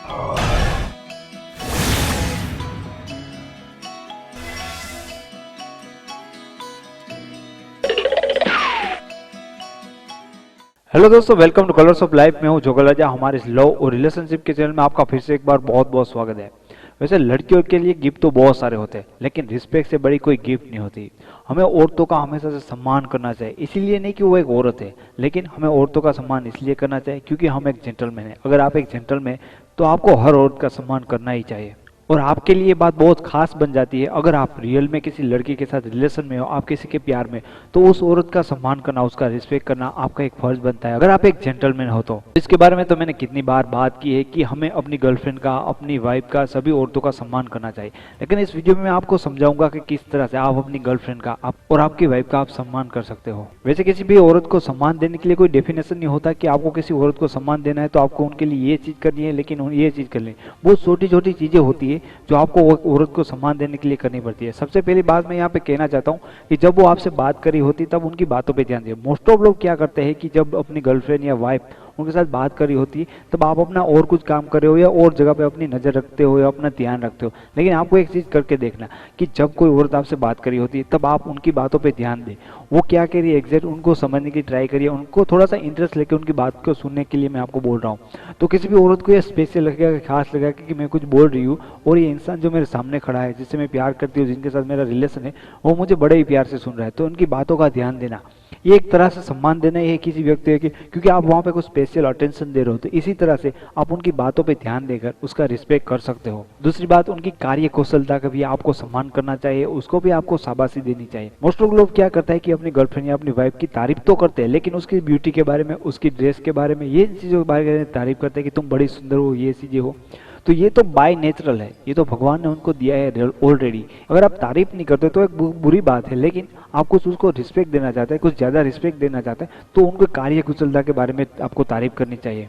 Hello दोस्तों, welcome two colours of life में हूँ जोगलाजा। हमारे इस लव और रिलेशनशिप के चैनल में आपका फिर से एक बार बहुत बहुत स्वागत है। वैसे लड़कियों के लिए गिफ्ट तो बहुत सारे होते हैं, लेकिन रिस्पेक्ट से बड़ी कोई गिफ्ट नहीं होती। हमें औरतों का हमेशा से सम्मान करना चाहिए, इसीलिए नहीं कि वो एक औरत है, लेकिन हमें औरतों का सम्मान इसलिए करना चाहिए क्योंकि हम एक जेंटलमैन हैं। अगर आप एक जेंटलमैन तो आपको हर औरत का सम्मान करना ही चाहिए। और आपके लिए बात बहुत खास बन जाती है अगर आप रियल में किसी लड़की के साथ रिलेशन में हो, आप किसी के प्यार में, तो उस औरत का सम्मान करना, उसका रिस्पेक्ट करना आपका एक फर्ज बनता है अगर आप एक जेंटलमैन हो तो। इसके बारे में तो मैंने कितनी बार बात की है कि हमें अपनी गर्लफ्रेंड का, अपनी वाइफ का, सभी औरतों का सम्मान करना चाहिए। लेकिन इस वीडियो में मैं आपको समझाऊंगा कि किस तरह से आप अपनी गर्लफ्रेंड का और आपकी वाइफ का आप सम्मान कर सकते हो। वैसे किसी भी औरत को सम्मान देने के लिए कोई डेफिनेशन नहीं होता कि आपको किसी औरत को सम्मान देना है तो आपको उनके लिए ये चीज करनी है, लेकिन ये चीज करनी है। बहुत छोटी छोटी चीजें होती है जो आपको औरत को सम्मान देने के लिए करनी पड़ती है। सबसे पहली बात मैं यहाँ पे कहना चाहता हूँ कि जब वो आपसे बात करी होती तब उनकी बातों पे ध्यान दिए। मोस्ट ऑफ लोग क्या करते हैं कि जब अपनी गर्लफ्रेंड या वाइफ उनके साथ बात करी होती है तब आप अपना और कुछ काम कर रहे हो या और जगह पे अपनी नज़र रखते हो या अपना ध्यान रखते हो। लेकिन आपको एक चीज़ करके देखना कि जब कोई औरत आपसे बात करी होती है तब आप उनकी बातों पे ध्यान दें। वो क्या कह रही है एग्जैक्ट उनको समझने की ट्राई करिए, उनको थोड़ा सा इंटरेस्ट लेके उनकी बात को सुनने के लिए मैं आपको बोल रहा हूँ। तो किसी भी औरत को ये स्पेशल लगेगा, खास लगेगा कि मैं कुछ बोल रही हूँ और ये इंसान जो मेरे सामने खड़ा है, जिससे मैं प्यार करती हूँ, जिनके साथ मेरा रिलेशन है, वो मुझे बड़े ही प्यार से सुन रहा है। तो उनकी बातों का ध्यान देना, ये एक तरह से सम्मान देना ही है किसी व्यक्ति के, क्योंकि आप वहाँ पे कुछ स्पेशल अटेंशन दे रहे हो। तो इसी तरह से आप उनकी बातों पे ध्यान देकर उसका रिस्पेक्ट कर सकते हो। दूसरी बात, उनकी कार्य कौशलता का भी आपको सम्मान करना चाहिए, उसको भी आपको शाबाशी देनी चाहिए। मोस्ट लोग क्या करता है कि अपनी गर्लफ्रेंड या अपनी वाइफ की तारीफ तो करते हैं, लेकिन उसकी ब्यूटी के बारे में, उसकी ड्रेस के बारे में, ये चीज़ों के बारे में तारीफ करते हैं कि तुम बड़ी सुंदर हो, ये चीज़ें हो। तो ये तो बाय नेचुरल है, ये तो भगवान ने उनको दिया है ऑलरेडी। अगर आप तारीफ नहीं करते तो एक बुरी बात है, लेकिन आप कुछ उसको रिस्पेक्ट देना चाहते हैं, कुछ ज़्यादा रिस्पेक्ट देना चाहते हैं, तो उनके कार्य कुशलता के बारे में आपको तारीफ करनी चाहिए।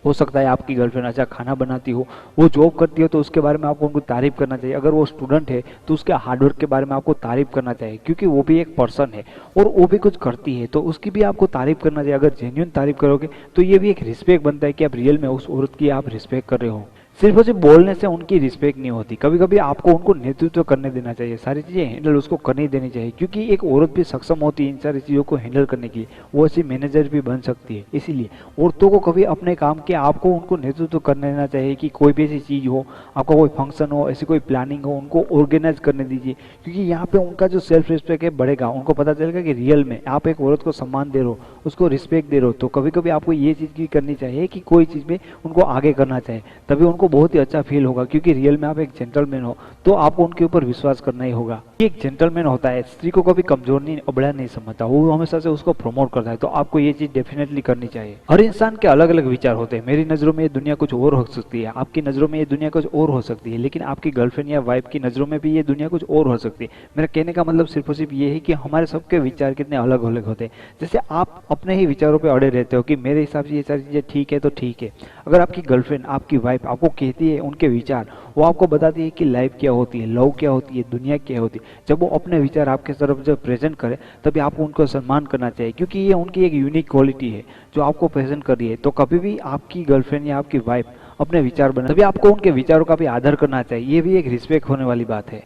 हो सकता है आपकी गर्लफ्रेंड अच्छा खाना बनाती हो, वो जॉब करती हो तो उसके बारे में आपको उनको तारीफ करना चाहिए। अगर वो स्टूडेंट है तो उसके हार्डवर्क के बारे में आपको तारीफ करना चाहिए, क्योंकि वो भी एक पर्सन है और वो भी कुछ करती है, तो उसकी भी आपको तारीफ करना चाहिए। अगर जेन्युइन तारीफ करोगे तो ये भी एक रिस्पेक्ट बनता है कि आप रियल में उस औरत की आप रिस्पेक्ट कर रहे हो। सिर्फ और सिर्फ बोलने से उनकी रिस्पेक्ट नहीं होती, कभी कभी आपको उनको नेतृत्व करने देना चाहिए, सारी चीज़ें हैंडल उसको करने देनी चाहिए, क्योंकि एक औरत भी सक्षम होती है इन सारी चीज़ों को हैंडल करने के लिए, वो ऐसी मैनेजर भी बन सकती है। इसीलिए औरतों को कभी अपने काम के आपको उनको नेतृत्व करने देना चाहिए कि कोई भी ऐसी चीज़ हो, आपका कोई फंक्शन हो, ऐसी कोई प्लानिंग हो, उनको ऑर्गेनाइज करने दीजिए, क्योंकि यहाँ पे उनका जो सेल्फ रिस्पेक्ट है बढ़ेगा। उनको पता चलेगा कि रियल में आप एक औरत को सम्मान दे रहे हो, उसको रिस्पेक्ट दे रहे हो। तो कभी कभी आपको ये चीज़ भी करनी चाहिए कि कोई चीज़ में उनको आगे करना चाहिए, तभी उनको बहुत ही अच्छा फील होगा, क्योंकि रियल में आप एक जेंटलमैन हो तो आपको उनके ऊपर विश्वास करना ही होगा। एक जेंटलमैन होता है, स्त्री को कभी कमजोर नहीं, अबड़ा नहीं समझता, वो हमेशा से उसको प्रमोट करता है। तो आपको ये चीज डेफिनेटली करनी चाहिए। हर इंसान के अलग अलग विचार होते हैं। मेरी नजरों में ये दुनिया कुछ और हो सकती है, आपकी नजरों में ये दुनिया कुछ और हो सकती है, लेकिन आपकी गर्लफ्रेंड या वाइफ की नजरों में भी ये दुनिया कुछ और हो सकती है। मेरा कहने का मतलब सिर्फ और सिर्फ ये है कि हमारे सबके विचार कितने अलग अलग होते हैं। जैसे आप अपने ही विचारों पर अड़े रहते हो कि मेरे हिसाब से ये सारी चीजें ठीक है तो ठीक है। अगर आपकी गर्लफ्रेंड, आपकी वाइफ आपको कहती है उनके विचार, वो आपको बताती है कि लाइफ क्या होती है, लव क्या होती है, दुनिया क्या होती है, जब वो अपने विचार आपके तरफ जब प्रेजेंट करे तभी आपको उनको सम्मान करना चाहिए, क्योंकि ये उनकी एक यूनिक क्वालिटी है जो आपको प्रेजेंट कर रही है। तो कभी भी आपकी गर्लफ्रेंड या आपकी वाइफ अपने विचार बना तभी आपको उनके विचारों का भी आदर करना चाहिए। ये भी एक रिस्पेक्ट होने वाली बात है।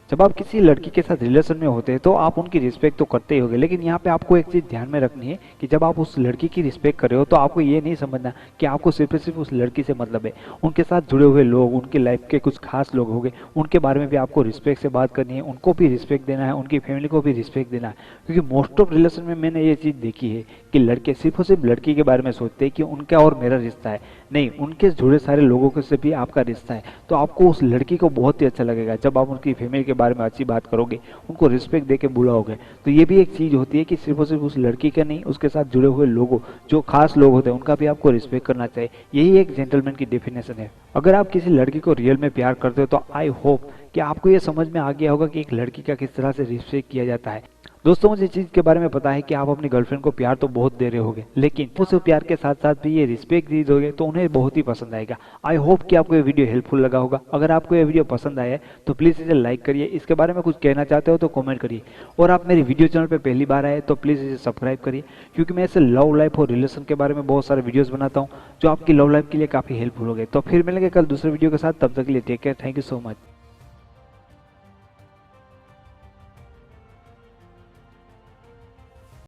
जब आप किसी लड़की के साथ रिलेशन में होते हैं तो आप उनकी रिस्पेक्ट तो करते ही होगे, लेकिन यहाँ पे आपको एक चीज़ ध्यान में रखनी है कि जब आप उस लड़की की रिस्पेक्ट कर रहे हो तो आपको ये नहीं समझना कि आपको सिर्फ और सिर्फ उस लड़की से मतलब है। उनके साथ जुड़े हुए लोग, उनकी लाइफ के कुछ खास लोग होंगे, उनके बारे में भी आपको रिस्पेक्ट से बात करनी है, उनको भी रिस्पेक्ट देना है, उनकी फैमिली को भी रिस्पेक्ट देना है। क्योंकि मोस्ट ऑफ रिलेशन में मैंने ये चीज़ देखी है कि लड़के सिर्फ और सिर्फ लड़की के बारे में सोचते हैं कि उनका और मेरा रिश्ता है। नहीं, उनके जुड़े सारे लोगों के से भी आपका रिश्ता है। तो आपको उस लड़की को बहुत ही अच्छा लगेगा जब आप उनकी फैमिली के बारे में अच्छी बात करोगे, उनको रिस्पेक्ट देके बुलाओगे। तो ये भी एक चीज़ होती है कि सिर्फ और सिर्फ उस लड़की का नहीं, उसके साथ जुड़े हुए लोगों, जो खास लोग होते हैं, उनका भी आपको रिस्पेक्ट करना चाहिए। यही एक जेंटलमैन की डेफिनेशन है। अगर आप किसी लड़की को रियल में प्यार करते हो तो आई होप कि आपको ये समझ में आ गया होगा कि एक लड़की का किस तरह से रिस्पेक्ट किया जाता है। दोस्तों मुझे इस चीज़ के बारे में पता है कि आप अपनी गर्लफ्रेंड को प्यार तो बहुत दे रहे होगे, लेकिन उस प्यार के साथ साथ भी ये रिस्पेक्ट दी दोगे तो उन्हें बहुत ही पसंद आएगा। आई होप कि आपको ये वीडियो हेल्पफुल लगा होगा। अगर आपको ये वीडियो पसंद आया है तो प्लीज़ इसे लाइक करिए, इसके बारे में कुछ कहना चाहते हो तो कमेंट करिए, और आप मेरी वीडियो चैनल पर पहली बार आए तो प्लीज़ इसे सब्सक्राइब करिए, क्योंकि मैं ऐसे लव लाइफ और रिलेशन के बारे में बहुत सारे वीडियोज़ बनाता हूँ जो आपकी लव लाइफ के लिए काफ़ी हेल्पफुल हो गए। तो फिर मिलेंगे कल दूसरे वीडियो के साथ, तब तक के लिए take care, thank you so much.